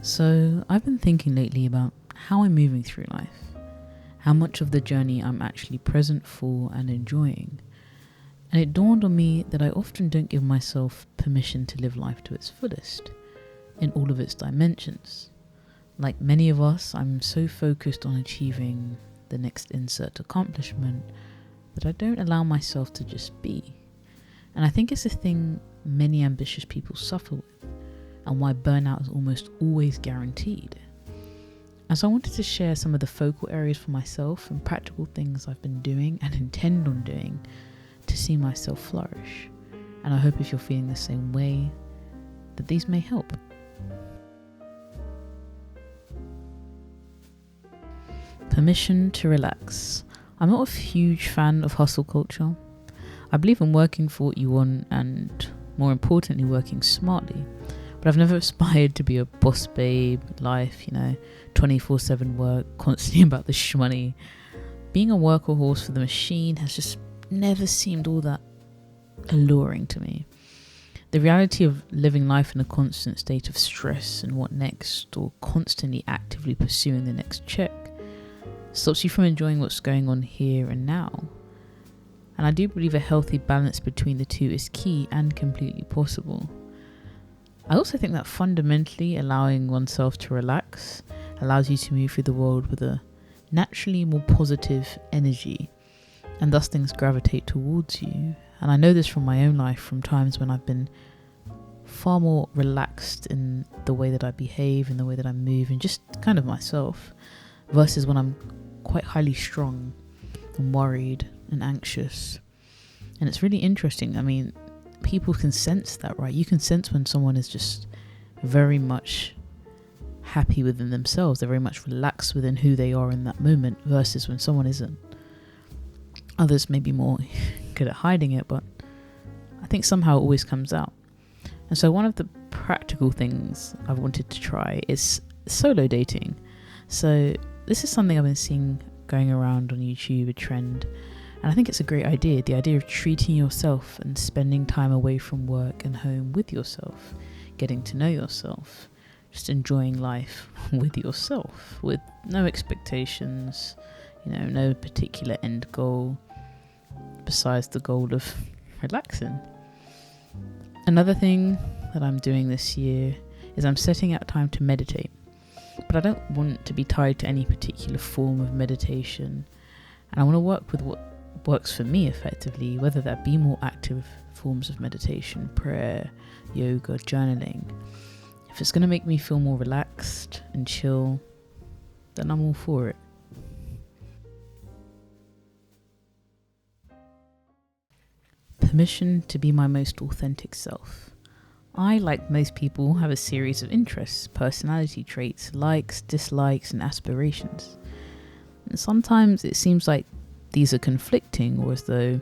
So I've been thinking lately about how I'm moving through life, how much of the journey I'm actually present for and enjoying. And it dawned on me that I often don't give myself permission to live life to its fullest, in all of its dimensions. Like many of us, I'm so focused on achieving the next insert accomplishment that I don't allow myself to just be. And I think it's a thing many ambitious people suffer with, and why burnout is almost always guaranteed. And so I wanted to share some of the focal areas for myself and practical things I've been doing and intend on doing to see myself flourish. And I hope if you're feeling the same way, that these may help. Permission to relax. I'm not a huge fan of hustle culture. I believe in working for what you want and, more importantly, working smartly. But I've never aspired to be a boss babe, life, 24/7 work, constantly about the shmoney. Being a workhorse for the machine has just never seemed all that alluring to me. The reality of living life in a constant state of stress and what next, or constantly actively pursuing the next check, stops you from enjoying what's going on here and now. And I do believe a healthy balance between the two is key and completely possible. I also think that fundamentally allowing oneself to relax allows you to move through the world with a naturally more positive energy, and thus things gravitate towards you. And I know this from my own life, from times when I've been far more relaxed in the way that I behave, in the way that I move, and just kind of myself, versus when I'm quite highly strung and worried and anxious. And it's really interesting. I mean, people can sense that, right? You can sense when someone is just very much happy within themselves. They're very much relaxed within who they are in that moment, versus when someone isn't. Others may be more good at hiding it, but I think somehow it always comes out. And so one of the practical things I've wanted to try is solo dating. So this is something I've been seeing going around on YouTube, a trend, and I think it's a great idea. The idea of treating yourself and spending time away from work and home with yourself, getting to know yourself, just enjoying life with yourself, with no expectations, no particular end goal besides the goal of relaxing. Another thing that I'm doing this year is I'm setting out time to meditate. But I don't want to be tied to any particular form of meditation. And I want to work with what works for me effectively, whether that be more active forms of meditation, prayer, yoga, journaling. If it's going to make me feel more relaxed and chill, then I'm all for it. Permission to be my most authentic self. I, like most people, have a series of interests, personality traits, likes, dislikes, and aspirations. And sometimes it seems like these are conflicting, or as though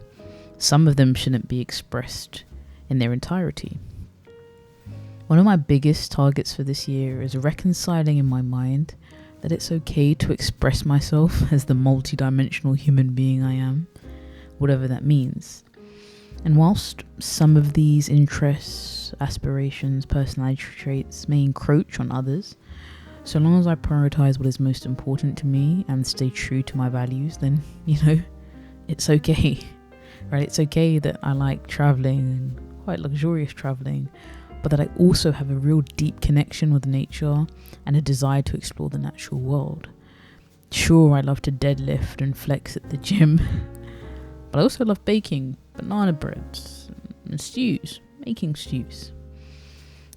some of them shouldn't be expressed in their entirety. One of my biggest targets for this year is reconciling in my mind that it's okay to express myself as the multidimensional human being I am, whatever that means. And whilst some of these interests, aspirations, personality traits may encroach on others, so long as I prioritize what is most important to me and stay true to my values, then, it's okay, right? It's okay that I like traveling, quite luxurious traveling, but that I also have a real deep connection with nature and a desire to explore the natural world. Sure, I love to deadlift and flex at the gym, but I also love baking banana breads and stews, making stews.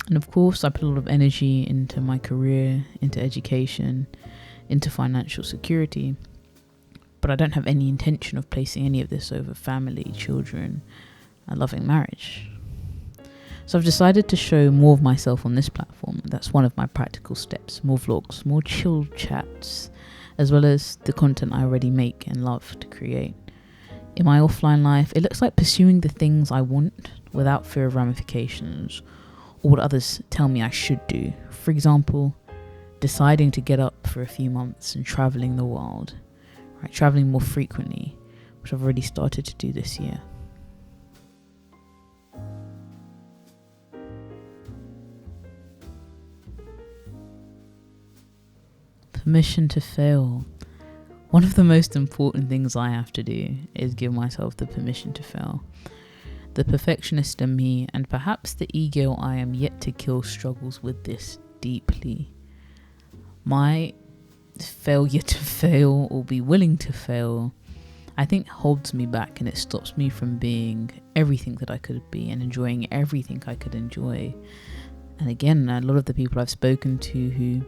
And of course, I put a lot of energy into my career, into education, into financial security. But I don't have any intention of placing any of this over family, children, and loving marriage. So I've decided to show more of myself on this platform. That's one of my practical steps. More vlogs, more chill chats, as well as the content I already make and love to create. In my offline life, it looks like pursuing the things I want without fear of ramifications or what others tell me I should do. For example, deciding to get up for a few months and traveling the world, right? Traveling more frequently, which I've already started to do this year. permission to fail. One of the most important things I have to do is give myself the permission to fail. The perfectionist in me, and perhaps the ego I am yet to kill, struggles with this deeply. My failure to fail or be willing to fail, I think, holds me back, and it stops me from being everything that I could be and enjoying everything I could enjoy. And again, a lot of the people I've spoken to who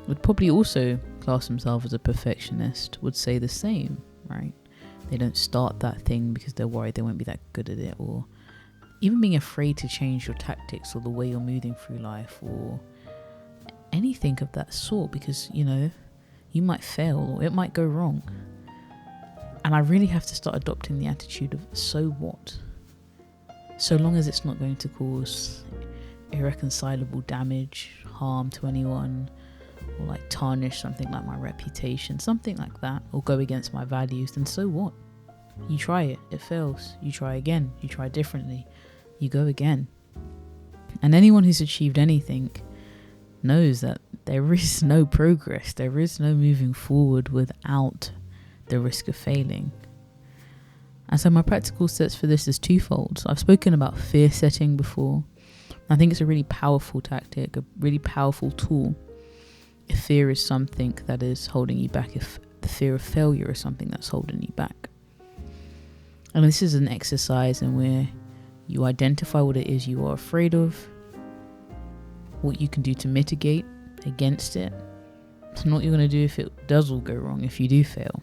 would probably also class themselves as a perfectionist would say the same, right? They don't start that thing because they're worried they won't be that good at it, or even being afraid to change your tactics or the way you're moving through life or anything of that sort, because, you know, you might fail or it might go wrong. And I really have to start adopting the attitude of, so what? So long as it's not going to cause irreconcilable damage, harm to anyone, or like tarnish something like my reputation, something like that, or go against my values, then so what? You try it, it fails, you try again, you try differently, you go again. And anyone who's achieved anything knows that there is no progress, there is no moving forward without the risk of failing. And so my practical steps for this is twofold. So I've spoken about fear setting before. I think it's a really powerful tactic, a really powerful tool. If fear is something that is holding you back, if the fear of failure is something that's holding you back. And this is an exercise in where you identify what it is you are afraid of, what you can do to mitigate against it, and what you're going to do if it does all go wrong, if you do fail.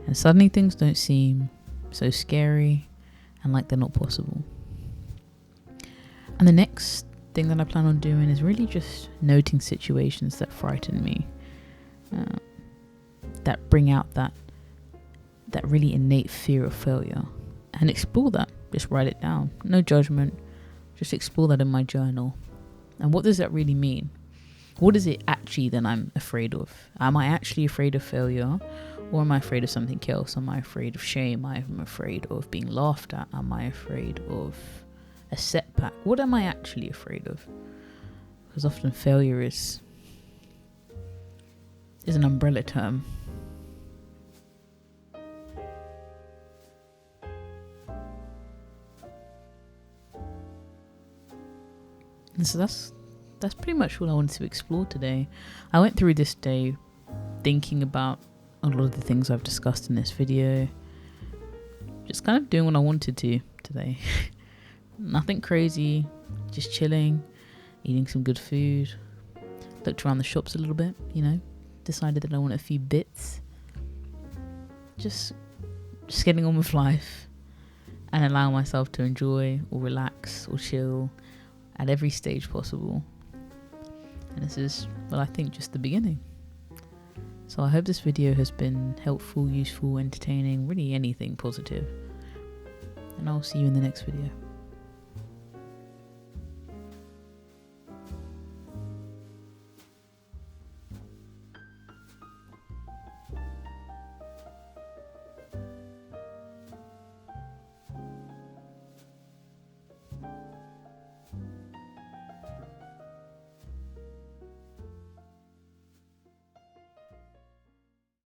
And suddenly things don't seem so scary and like they're not possible. And the next thing that I plan on doing is really just noting situations that frighten me, that bring out that really innate fear of failure, and explore that. Just write it down, no judgment, just explore that in my journal. And what does that really mean? What is it actually that I'm afraid of? Am I actually afraid of failure, or am I afraid of something else? Am I afraid of shame? I'm afraid of being laughed at. Am I afraid of a setback? What am I actually afraid of? Because often failure is an umbrella term. And so that's pretty much what I wanted to explore today. I went through this day thinking about a lot of the things I've discussed in this video, just kind of doing what I wanted to today. Nothing crazy, just chilling, eating some good food, looked around the shops a little bit, you know, decided that I want a few bits, just getting on with life and allowing myself to enjoy or relax or chill at every stage possible. And this is, well, I think just the beginning. So I hope this video has been helpful, useful, entertaining, really anything positive. And I'll see you in the next video.